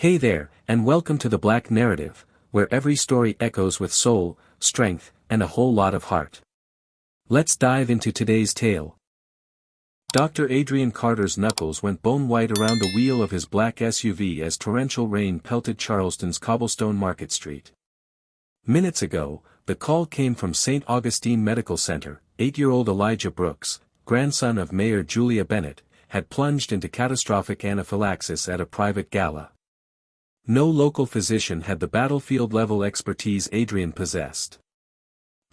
Hey there, and welcome to the Black Narrative, where every story echoes with soul, strength, and a whole lot of heart. Let's dive into today's tale. Dr. Adrian Carter's knuckles went bone-white around the wheel of his black SUV as torrential rain pelted Charleston's cobblestone Market Street. Minutes ago, the call came from St. Augustine Medical Center. 8-year-old Elijah Brooks, grandson of Mayor Julia Bennett, had plunged into catastrophic anaphylaxis at a private gala. No local physician had the battlefield-level expertise Adrian possessed.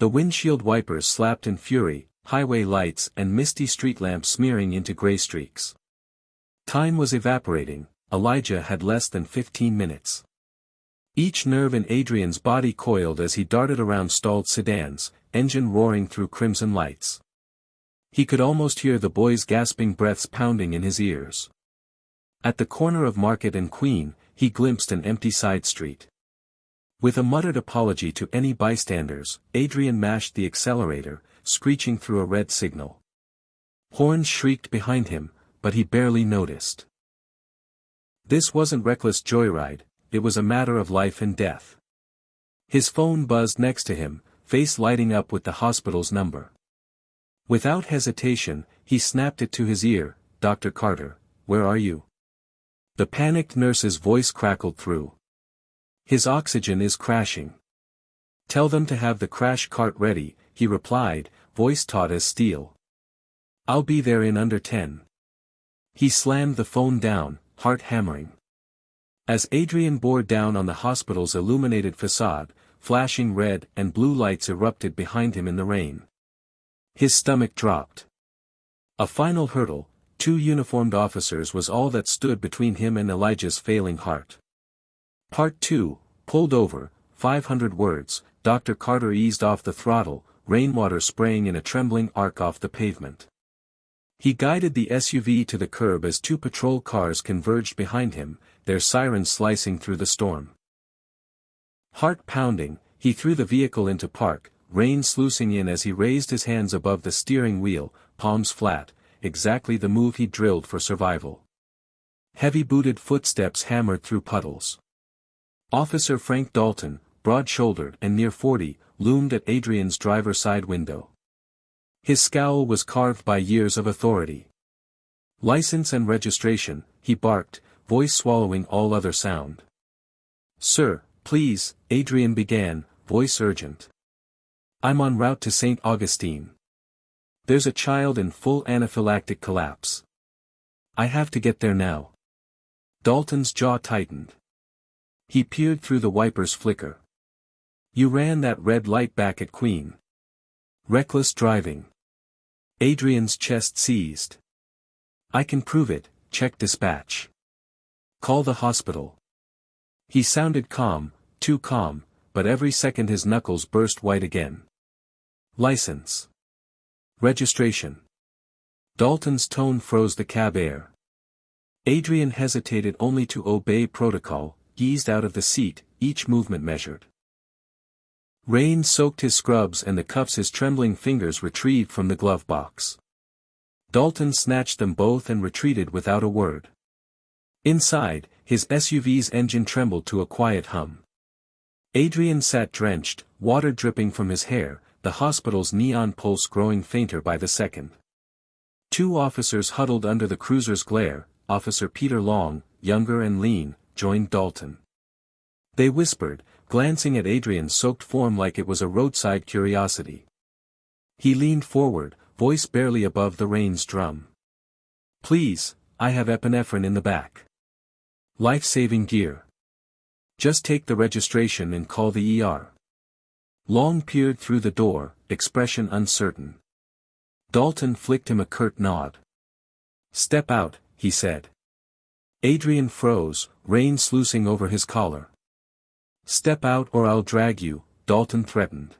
The windshield wipers slapped in fury, highway lights and misty street lamps smearing into gray streaks. Time was evaporating. Elijah had less than 15 minutes. Each nerve in Adrian's body coiled as he darted around stalled sedans, engine roaring through crimson lights. He could almost hear the boy's gasping breaths pounding in his ears. At the corner of Market and Queen, he glimpsed an empty side street. With a muttered apology to any bystanders, Adrian mashed the accelerator, screeching through a red signal. Horns shrieked behind him, but he barely noticed. This wasn't reckless joyride, it was a matter of life and death. His phone buzzed next to him, face lighting up with the hospital's number. Without hesitation, he snapped it to his ear. "Dr. Carter, where are you?" The panicked nurse's voice crackled through. "His oxygen is crashing." "Tell them to have the crash cart ready," he replied, voice taut as steel. "I'll be there in under 10. He slammed the phone down, heart hammering. As Adrian bore down on the hospital's illuminated facade, flashing red and blue lights erupted behind him in the rain. His stomach dropped. A final hurdle, 2 uniformed officers was all that stood between him and Elijah's failing heart. Part 2, pulled over, 500 words. Dr. Carter eased off the throttle, rainwater spraying in a trembling arc off the pavement. He guided the SUV to the curb as 2 patrol cars converged behind him, their sirens slicing through the storm. Heart pounding, he threw the vehicle into park, rain sluicing in as he raised his hands above the steering wheel, palms flat, exactly the move he drilled for survival. Heavy-booted footsteps hammered through puddles. Officer Frank Dalton, broad-shouldered and near 40, loomed at Adrian's driver's side window. His scowl was carved by years of authority. "License and registration," he barked, voice swallowing all other sound. "Sir, please," Adrian began, voice urgent. "I'm en route to St. Augustine. There's a child in full anaphylactic collapse. I have to get there now." Dalton's jaw tightened. He peered through the wiper's flicker. "You ran that red light back at Queen. Reckless driving." Adrian's chest seized. "I can prove it, check dispatch. Call the hospital." He sounded calm, too calm, but every second his knuckles burst white again. "License. Registration." Dalton's tone froze the cab air. Adrian hesitated only to obey protocol, eased out of the seat, each movement measured. Rain soaked his scrubs and the cuffs his trembling fingers retrieved from the glove box. Dalton snatched them both and retreated without a word. Inside, his SUV's engine trembled to a quiet hum. Adrian sat drenched, water dripping from his hair, the hospital's neon pulse growing fainter by the second. 2 officers huddled under the cruiser's glare. Officer Peter Long, younger and lean, joined Dalton. They whispered, glancing at Adrian's soaked form like it was a roadside curiosity. He leaned forward, voice barely above the rain's drum. "Please, I have epinephrine in the back. Life-saving gear. Just take the registration and call the ER." Long peered through the door, expression uncertain. Dalton flicked him a curt nod. "Step out," he said. Adrian froze, rain sluicing over his collar. "Step out or I'll drag you," Dalton threatened.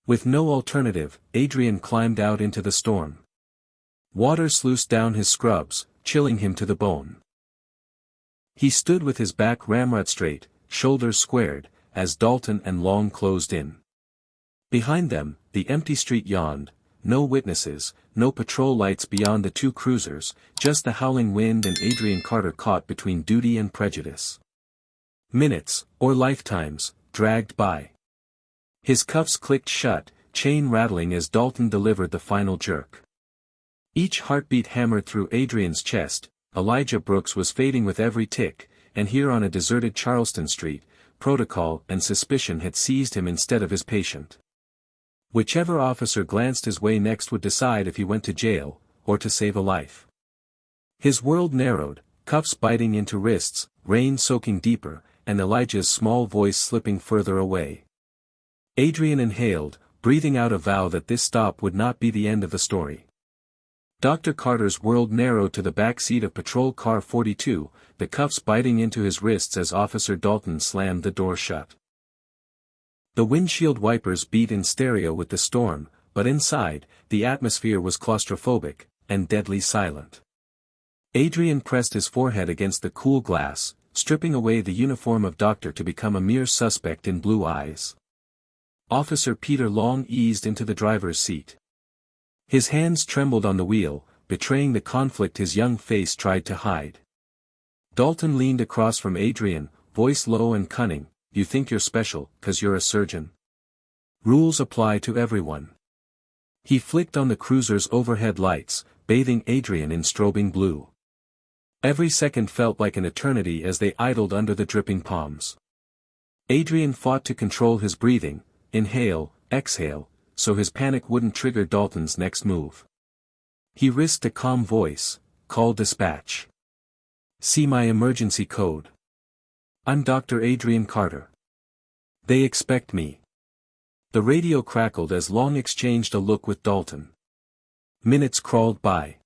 With no alternative, Adrian climbed out into the storm. Water sluiced down his scrubs, chilling him to the bone. He stood with his back ramrod straight, shoulders squared, as Dalton and Long closed in. Behind them, the empty street yawned, no witnesses, no patrol lights beyond the 2 cruisers, just the howling wind and Adrian Carter caught between duty and prejudice. Minutes, or lifetimes, dragged by. His cuffs clicked shut, chain rattling as Dalton delivered the final jerk. Each heartbeat hammered through Adrian's chest. Elijah Brooks was fading with every tick, and here on a deserted Charleston street, protocol and suspicion had seized him instead of his patient. Whichever officer glanced his way next would decide if he went to jail, or to save a life. His world narrowed, cuffs biting into wrists, rain soaking deeper, and Elijah's small voice slipping further away. Adrian inhaled, breathing out a vow that this stop would not be the end of the story. Dr. Carter's world narrowed to the back seat of Patrol Car 42, the cuffs biting into his wrists as Officer Dalton slammed the door shut. The windshield wipers beat in stereo with the storm, but inside, the atmosphere was claustrophobic, and deadly silent. Adrian pressed his forehead against the cool glass, stripping away the uniform of doctor to become a mere suspect in blue eyes. Officer Peter Long eased into the driver's seat. His hands trembled on the wheel, betraying the conflict his young face tried to hide. Dalton leaned across from Adrian, voice low and cunning. You think you're special, 'cause you're a surgeon? Rules apply to everyone. He flicked on the cruiser's overhead lights, bathing Adrian in strobing blue. Every second felt like an eternity as they idled under the dripping palms. Adrian fought to control his breathing, inhale, exhale, so his panic wouldn't trigger Dalton's next move. He risked a calm voice, call dispatch. See my emergency code. I'm Dr. Adrian Carter. They expect me. The radio crackled as Long exchanged a look with Dalton. Minutes crawled by.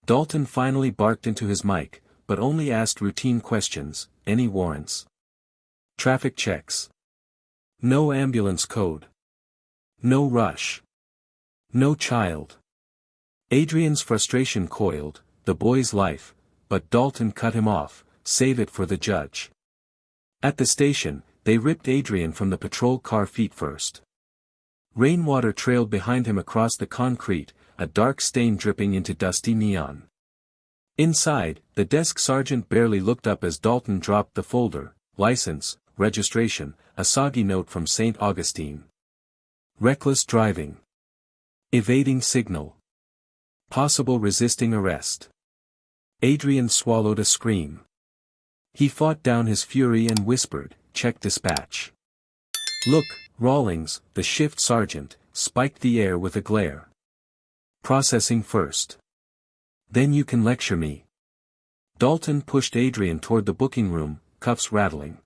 Dalton finally barked into his mic, but only asked routine questions. Any warrants? Traffic checks. No ambulance code. No rush. No child. Adrian's frustration coiled, the boy's life, but Dalton cut him off, save it for the judge. At the station, they ripped Adrian from the patrol car feet first. Rainwater trailed behind him across the concrete, a dark stain dripping into dusty neon. Inside, the desk sergeant barely looked up as Dalton dropped the folder, license, registration, a soggy note from St. Augustine. Reckless driving. Evading signal. Possible resisting arrest. Adrian swallowed a scream. He fought down his fury and whispered, check dispatch. Look, Rawlings, the shift sergeant, spiked the air with a glare. Processing first. Then you can lecture me. Dalton pushed Adrian toward the booking room, cuffs rattling.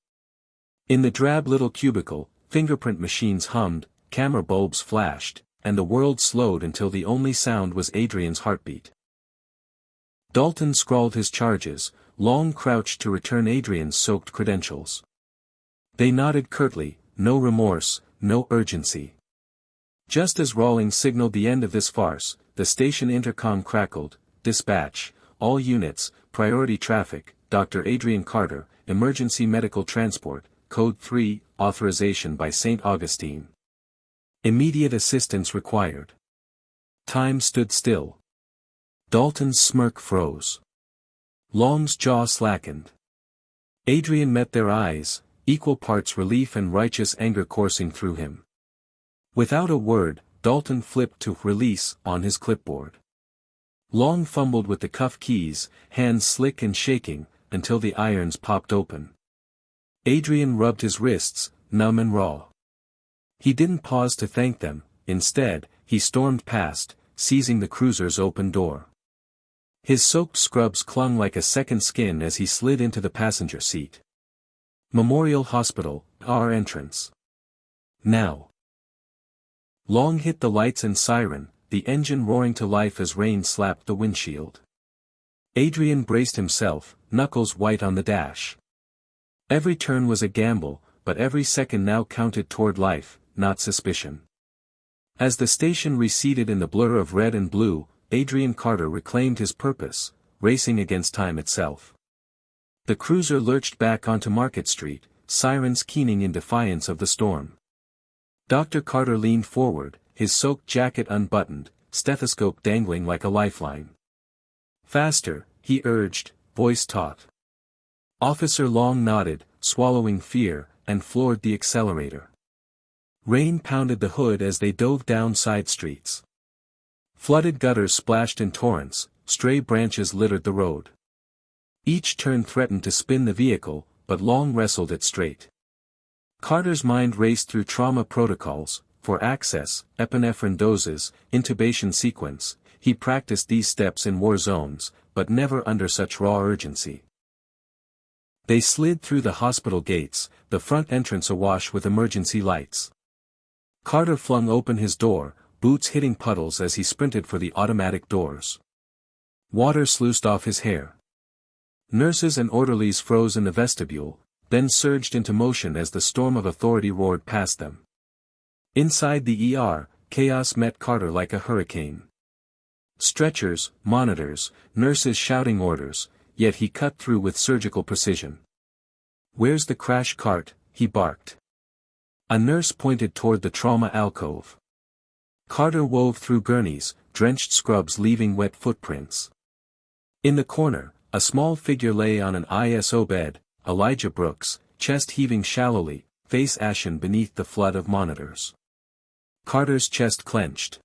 In the drab little cubicle, fingerprint machines hummed, camera bulbs flashed, and the world slowed until the only sound was Adrian's heartbeat. Dalton scrawled his charges, Long crouched to return Adrian's soaked credentials. They nodded curtly, no remorse, no urgency. Just as Rawlings signaled the end of this farce, the station intercom crackled, dispatch, all units, priority traffic, Dr. Adrian Carter, emergency medical transport, code 3, authorization by St. Augustine. Immediate assistance required. Time stood still. Dalton's smirk froze. Long's jaw slackened. Adrian met their eyes, equal parts relief and righteous anger coursing through him. Without a word, Dalton flipped to release on his clipboard. Long fumbled with the cuff keys, hands slick and shaking, until the irons popped open. Adrian rubbed his wrists, numb and raw. He didn't pause to thank them, instead, he stormed past, seizing the cruiser's open door. His soaked scrubs clung like a second skin as he slid into the passenger seat. Memorial Hospital, our entrance. Now. Long hit the lights and siren, the engine roaring to life as rain slapped the windshield. Adrian braced himself, knuckles white on the dash. Every turn was a gamble, but every second now counted toward life, not suspicion. As the station receded in the blur of red and blue, Adrian Carter reclaimed his purpose, racing against time itself. The cruiser lurched back onto Market Street, sirens keening in defiance of the storm. Dr. Carter leaned forward, his soaked jacket unbuttoned, stethoscope dangling like a lifeline. Faster, he urged, voice taut. Officer Long nodded, swallowing fear, and floored the accelerator. Rain pounded the hood as they dove down side streets. Flooded gutters splashed in torrents, stray branches littered the road. Each turn threatened to spin the vehicle, but Long wrestled it straight. Carter's mind raced through trauma protocols. For access, epinephrine doses, intubation sequence. He practiced these steps in war zones, but never under such raw urgency. They slid through the hospital gates, the front entrance awash with emergency lights. Carter flung open his door, boots hitting puddles as he sprinted for the automatic doors. Water sluiced off his hair. Nurses and orderlies froze in the vestibule, then surged into motion as the storm of authority roared past them. Inside the ER, chaos met Carter like a hurricane. Stretchers, monitors, nurses shouting orders, yet he cut through with surgical precision. "Where's the crash cart?" he barked. A nurse pointed toward the trauma alcove. Carter wove through gurneys, drenched scrubs leaving wet footprints. In the corner, a small figure lay on an ISO bed, Elijah Brooks, chest heaving shallowly, face ashen beneath the flood of monitors. Carter's chest clenched.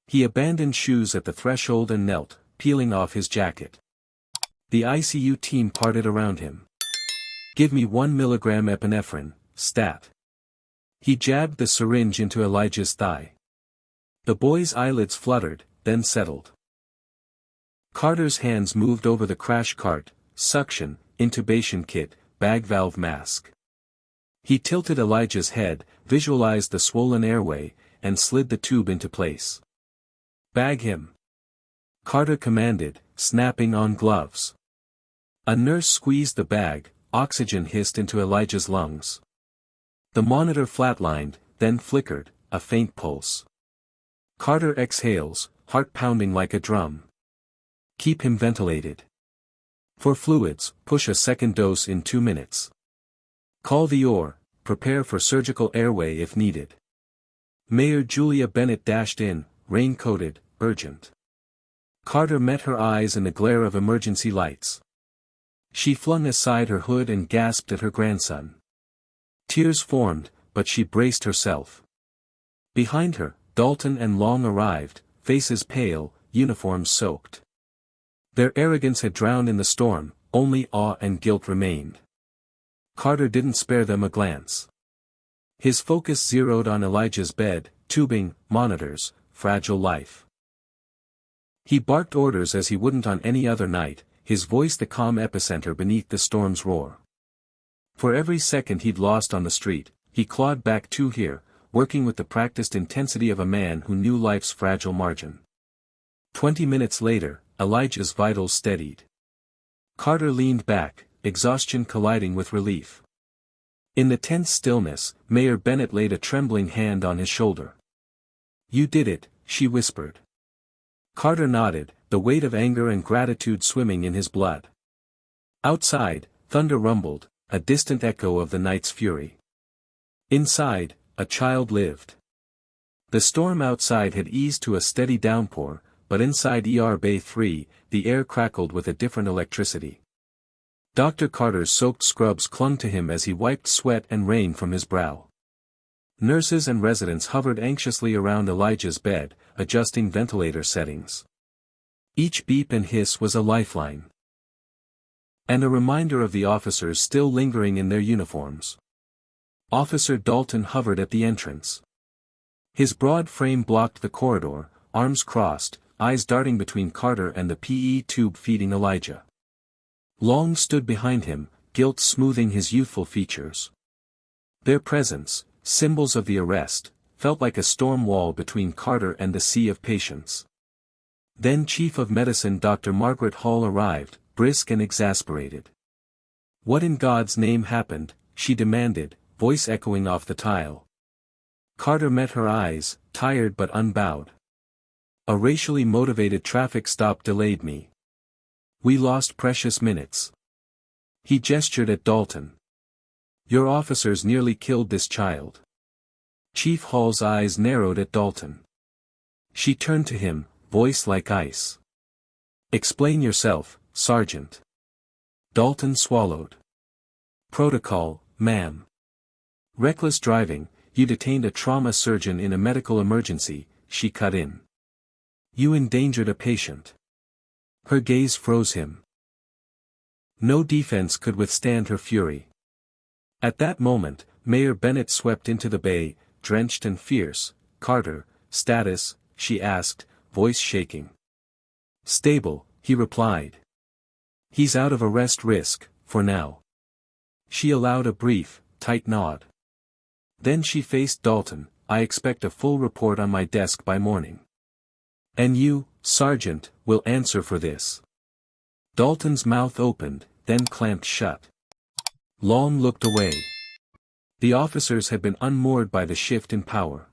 He abandoned shoes at the threshold and knelt, peeling off his jacket. The ICU team parted around him. "Give me 1 milligram epinephrine, stat." He jabbed the syringe into Elijah's thigh. The boy's eyelids fluttered, then settled. Carter's hands moved over the crash cart, suction, intubation kit, bag valve mask. He tilted Elijah's head, visualized the swollen airway, and slid the tube into place. "Bag him," Carter commanded, snapping on gloves. A nurse squeezed the bag, oxygen hissed into Elijah's lungs. The monitor flatlined, then flickered, a faint pulse. Carter exhales, heart pounding like a drum. "Keep him ventilated. For fluids, push a second dose in 2 minutes. Call the OR, prepare for surgical airway if needed." Mayor Julia Bennett dashed in, rain-coated, urgent. Carter met her eyes in the glare of emergency lights. She flung aside her hood and gasped at her grandson. Tears formed, but she braced herself. Behind her, Dalton and Long arrived, faces pale, uniforms soaked. Their arrogance had drowned in the storm, only awe and guilt remained. Carter didn't spare them a glance. His focus zeroed on Elijah's bed, tubing, monitors, fragile life. He barked orders as he wouldn't on any other night, his voice the calm epicenter beneath the storm's roar. For every second he'd lost on the street, he clawed back 2 here, working with the practiced intensity of a man who knew life's fragile margin. 20 minutes later, Elijah's vitals steadied. Carter leaned back, exhaustion colliding with relief. In the tense stillness, Mayor Bennett laid a trembling hand on his shoulder. "You did it," she whispered. Carter nodded, the weight of anger and gratitude swimming in his blood. Outside, thunder rumbled, a distant echo of the night's fury. Inside, a child lived. The storm outside had eased to a steady downpour, but inside ER Bay 3, the air crackled with a different electricity. Dr. Carter's soaked scrubs clung to him as he wiped sweat and rain from his brow. Nurses and residents hovered anxiously around Elijah's bed, adjusting ventilator settings. Each beep and hiss was a lifeline. And a reminder of the officers still lingering in their uniforms. Officer Dalton hovered at the entrance. His broad frame blocked the corridor, arms crossed, eyes darting between Carter and the PE tube feeding Elijah. Long stood behind him, guilt smoothing his youthful features. Their presence, symbols of the arrest, felt like a storm wall between Carter and the sea of patients. Then Chief of Medicine Dr. Margaret Hall arrived, brisk and exasperated. "What in God's name happened?" she demanded, voice echoing off the tile. Carter met her eyes, tired but unbowed. "A racially motivated traffic stop delayed me. We lost precious minutes." He gestured at Dalton. "Your officers nearly killed this child." Chief Hall's eyes narrowed at Dalton. She turned to him, voice like ice. "Explain yourself, Sergeant." Dalton swallowed. Protocol, ma'am. Reckless driving, you detained a trauma surgeon in a medical emergency, she cut in. You endangered a patient. Her gaze froze him. No defense could withstand her fury. At that moment, Mayor Bennett swept into the bay, drenched and fierce. Carter, status, she asked, voice shaking. Stable, he replied. He's out of arrest risk, for now. She allowed a brief, tight nod. Then she faced Dalton. I expect a full report on my desk by morning. And you, Sergeant, will answer for this. Dalton's mouth opened, then clamped shut. Long looked away. The officers had been unmoored by the shift in power.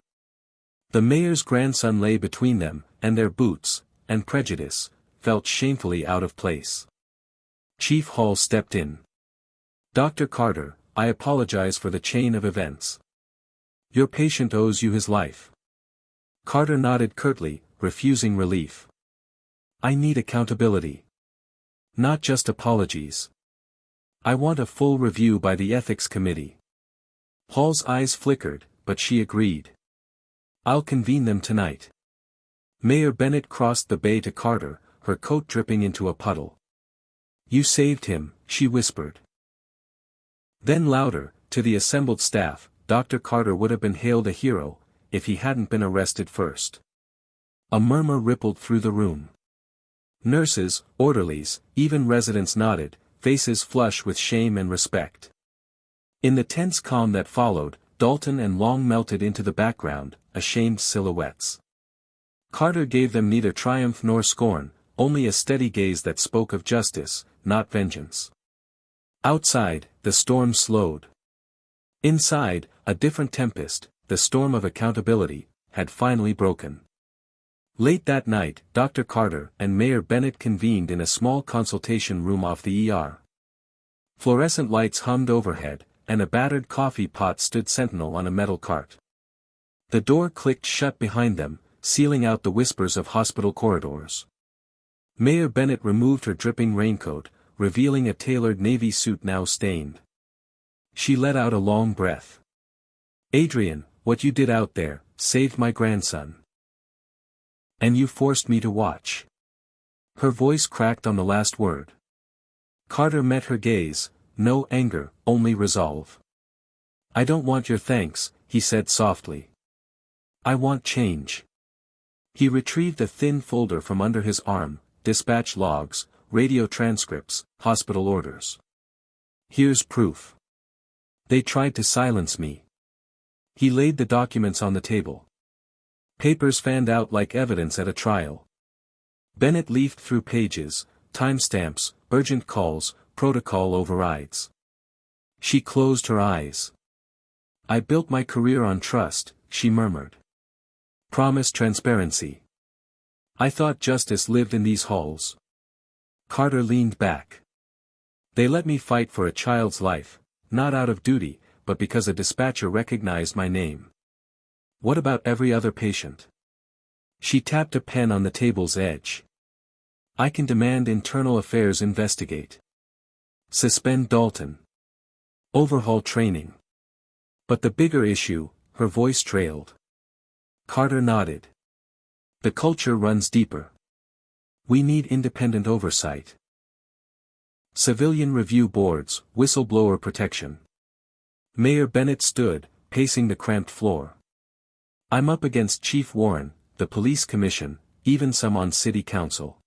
The mayor's grandson lay between them, and their boots, and prejudice, felt shamefully out of place. Chief Hall stepped in. Dr. Carter, I apologize for the chain of events. Your patient owes you his life. Carter nodded curtly, refusing relief. I need accountability. Not just apologies. I want a full review by the ethics committee. Hall's eyes flickered, but she agreed. I'll convene them tonight. Mayor Bennett crossed the bay to Carter, her coat dripping into a puddle. You saved him, she whispered. Then louder, to the assembled staff, Dr. Carter would have been hailed a hero, if he hadn't been arrested first. A murmur rippled through the room. Nurses, orderlies, even residents nodded, faces flush with shame and respect. In the tense calm that followed, Dalton and Long melted into the background, ashamed silhouettes. Carter gave them neither triumph nor scorn, only a steady gaze that spoke of justice, not vengeance. Outside, the storm slowed. Inside, a different tempest, the storm of accountability, had finally broken. Late that night, Dr. Carter and Mayor Bennett convened in a small consultation room off the ER. Fluorescent lights hummed overhead, and a battered coffee pot stood sentinel on a metal cart. The door clicked shut behind them, sealing out the whispers of hospital corridors. Mayor Bennett removed her dripping raincoat, revealing a tailored navy suit now stained. She let out a long breath. Adrian, what you did out there, saved my grandson. And you forced me to watch. Her voice cracked on the last word. Carter met her gaze, no anger, only resolve. I don't want your thanks, he said softly. I want change. He retrieved a thin folder from under his arm, dispatch logs, radio transcripts, hospital orders. Here's proof. They tried to silence me. He laid the documents on the table. Papers fanned out like evidence at a trial. Bennett leafed through pages, timestamps, urgent calls, protocol overrides. She closed her eyes. I built my career on trust, she murmured. Promised transparency. I thought justice lived in these halls. Carter leaned back. They let me fight for a child's life, not out of duty, but because a dispatcher recognized my name. What about every other patient? She tapped a pen on the table's edge. I can demand internal affairs investigate. Suspend Dalton. Overhaul training. But the bigger issue, her voice trailed. Carter nodded. The culture runs deeper. We need independent oversight. Civilian review boards, whistleblower protection. Mayor Bennett stood, pacing the cramped floor. I'm up against Chief Warren, the police commission, even some on city council.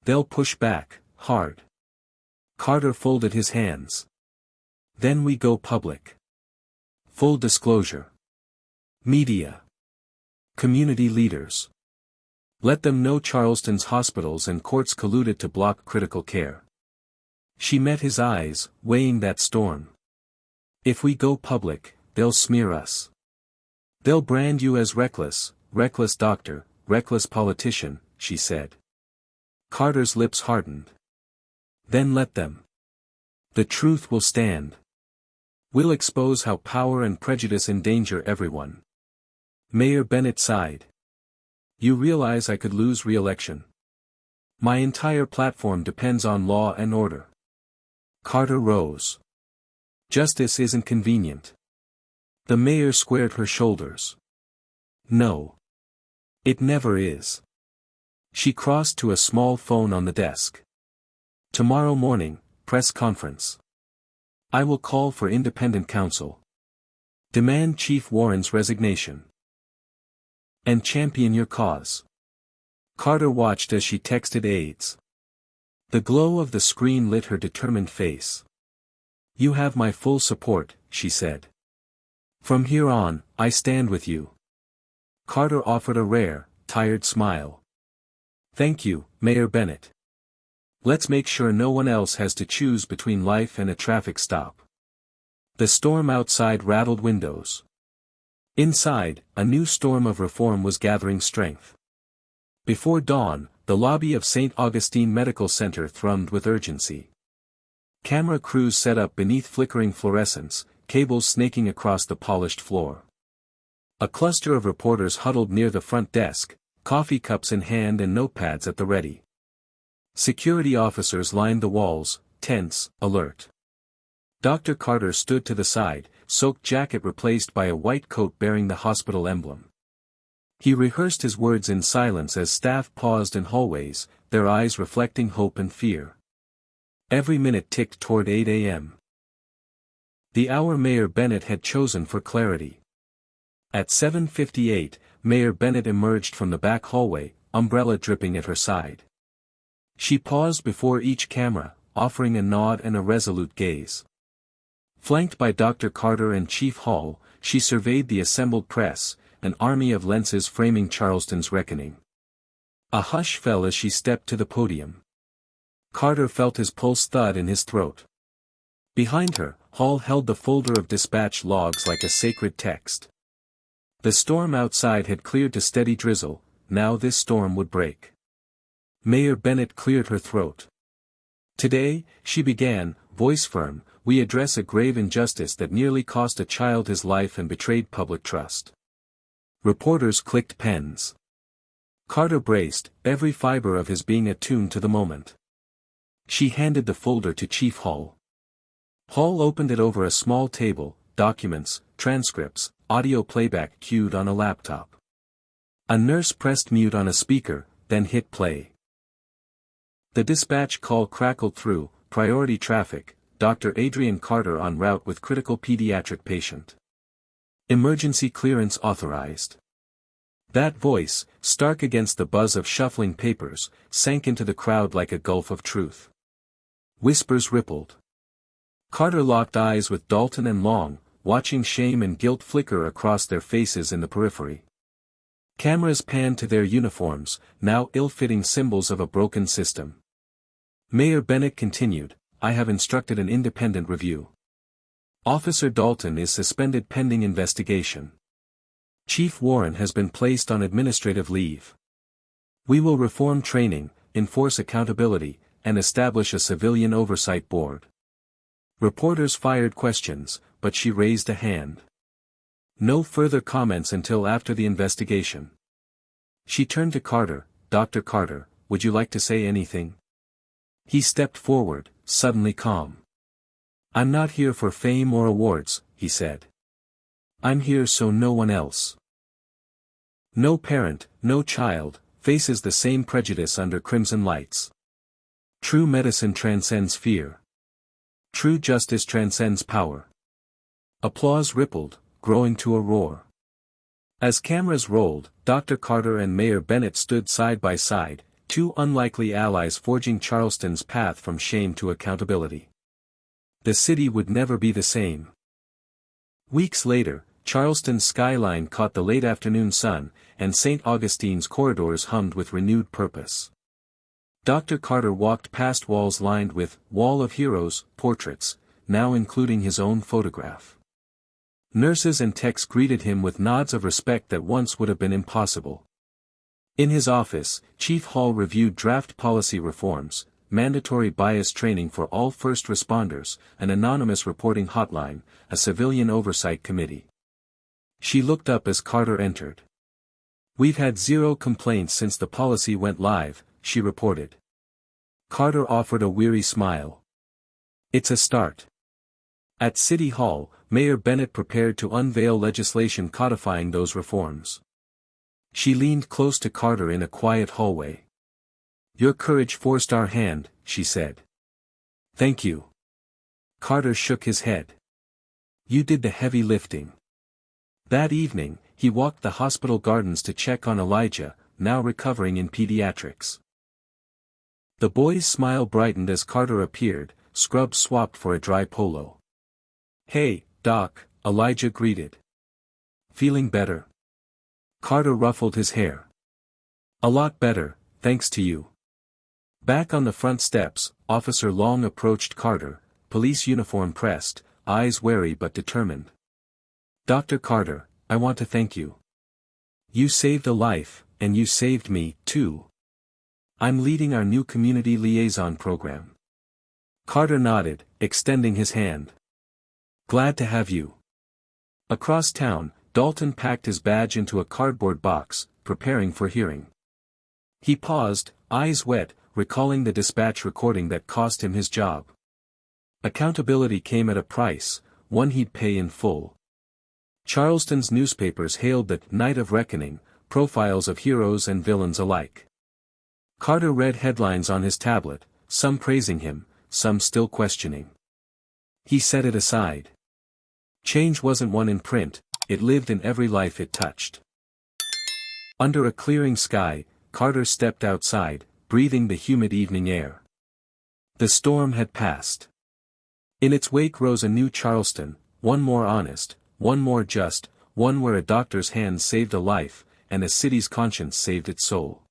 They'll push back, hard. Carter folded his hands. Then we go public. Full disclosure. Media. Community leaders. Let them know Charleston's hospitals and courts colluded to block critical care. She met his eyes, weighing that storm. If we go public, they'll smear us. They'll brand you as reckless, reckless doctor, reckless politician, she said. Carter's lips hardened. Then let them. The truth will stand. We'll expose how power and prejudice endanger everyone. Mayor Bennett sighed. You realize I could lose re-election. My entire platform depends on law and order. Carter rose. Justice isn't convenient. The mayor squared her shoulders. No. It never is. She crossed to a small phone on the desk. Tomorrow morning, press conference. I will call for independent counsel. Demand Chief Warren's resignation. And champion your cause. Carter watched as she texted aides. The glow of the screen lit her determined face. You have my full support, she said. From here on, I stand with you. Carter offered a rare, tired smile. Thank you, Mayor Bennett. Let's make sure no one else has to choose between life and a traffic stop. The storm outside rattled windows. Inside, a new storm of reform was gathering strength. Before dawn, the lobby of St. Augustine Medical Center thrummed with urgency. Camera crews set up beneath flickering fluorescents, cables snaking across the polished floor. A cluster of reporters huddled near the front desk, coffee cups in hand and notepads at the ready. Security officers lined the walls, tense, alert. Dr. Carter stood to the side, soaked jacket replaced by a white coat bearing the hospital emblem. He rehearsed his words in silence as staff paused in hallways, their eyes reflecting hope and fear. Every minute ticked toward 8 a.m. The hour Mayor Bennett had chosen for clarity. At 7:58, Mayor Bennett emerged from the back hallway, umbrella dripping at her side. She paused before each camera, offering a nod and a resolute gaze. Flanked by Dr. Carter and Chief Hall, she surveyed the assembled press, an army of lenses framing Charleston's reckoning. A hush fell as she stepped to the podium. Carter felt his pulse thud in his throat. Behind her, Hall held the folder of dispatch logs like a sacred text. The storm outside had cleared to steady drizzle, now this storm would break. Mayor Bennett cleared her throat. Today, she began, voice firm, we address a grave injustice that nearly cost a child his life and betrayed public trust. Reporters clicked pens. Carter braced, every fiber of his being attuned to the moment. She handed the folder to Chief Hall. Hall opened it over a small table, documents, transcripts, audio playback queued on a laptop. A nurse pressed mute on a speaker, then hit play. The dispatch call crackled through, priority traffic, Dr. Adrian Carter en route with critical pediatric patient. Emergency clearance authorized. That voice, stark against the buzz of shuffling papers, sank into the crowd like a gulf of truth. Whispers rippled. Carter locked eyes with Dalton and Long, watching shame and guilt flicker across their faces in the periphery. Cameras panned to their uniforms, now ill-fitting symbols of a broken system. Mayor Bennett continued, I have instructed an independent review. Officer Dalton is suspended pending investigation. Chief Warren has been placed on administrative leave. We will reform training, enforce accountability, and establish a civilian oversight board. Reporters fired questions, but she raised a hand. No further comments until after the investigation. She turned to Carter, Dr. Carter, would you like to say anything? He stepped forward, suddenly calm. I'm not here for fame or awards, he said. I'm here so no one else. No parent, no child, faces the same prejudice under crimson lights. True medicine transcends fear. True justice transcends power. Applause rippled, growing to a roar. As cameras rolled, Dr. Carter and Mayor Bennett stood side by side, two unlikely allies forging Charleston's path from shame to accountability. The city would never be the same. Weeks later, Charleston's skyline caught the late afternoon sun, and St. Augustine's corridors hummed with renewed purpose. Dr. Carter walked past walls lined with Wall of Heroes portraits, now including his own photograph. Nurses and techs greeted him with nods of respect that once would have been impossible. In his office, Chief Hall reviewed draft policy reforms, mandatory bias training for all first responders, an anonymous reporting hotline, a civilian oversight committee. She looked up as Carter entered. We've had 0 complaints since the policy went live, she reported. Carter offered a weary smile. It's a start. At City Hall, Mayor Bennett prepared to unveil legislation codifying those reforms. She leaned close to Carter in a quiet hallway. "Your courage forced our hand," she said. "Thank you." Carter shook his head. "You did the heavy lifting." That evening, he walked the hospital gardens to check on Elijah, now recovering in pediatrics. The boy's smile brightened as Carter appeared, scrubs swapped for a dry polo. "Hey, Doc," Elijah greeted. "Feeling better?" Carter ruffled his hair. "A lot better, thanks to you." Back on the front steps, Officer Long approached Carter, police uniform pressed, eyes wary but determined. "Dr. Carter, I want to thank you. You saved a life, and you saved me, too. I'm leading our new community liaison program." Carter nodded, extending his hand. "Glad to have you." Across town, Dalton packed his badge into a cardboard box, preparing for hearing. He paused, eyes wet, recalling the dispatch recording that cost him his job. Accountability came at a price, one he'd pay in full. Charleston's newspapers hailed the Night of Reckoning, profiles of heroes and villains alike. Carter read headlines on his tablet, some praising him, some still questioning. He set it aside. Change wasn't won in print, it lived in every life it touched. Under a clearing sky, Carter stepped outside, breathing the humid evening air. The storm had passed. In its wake rose a new Charleston, one more honest, one more just, one where a doctor's hand saved a life, and a city's conscience saved its soul.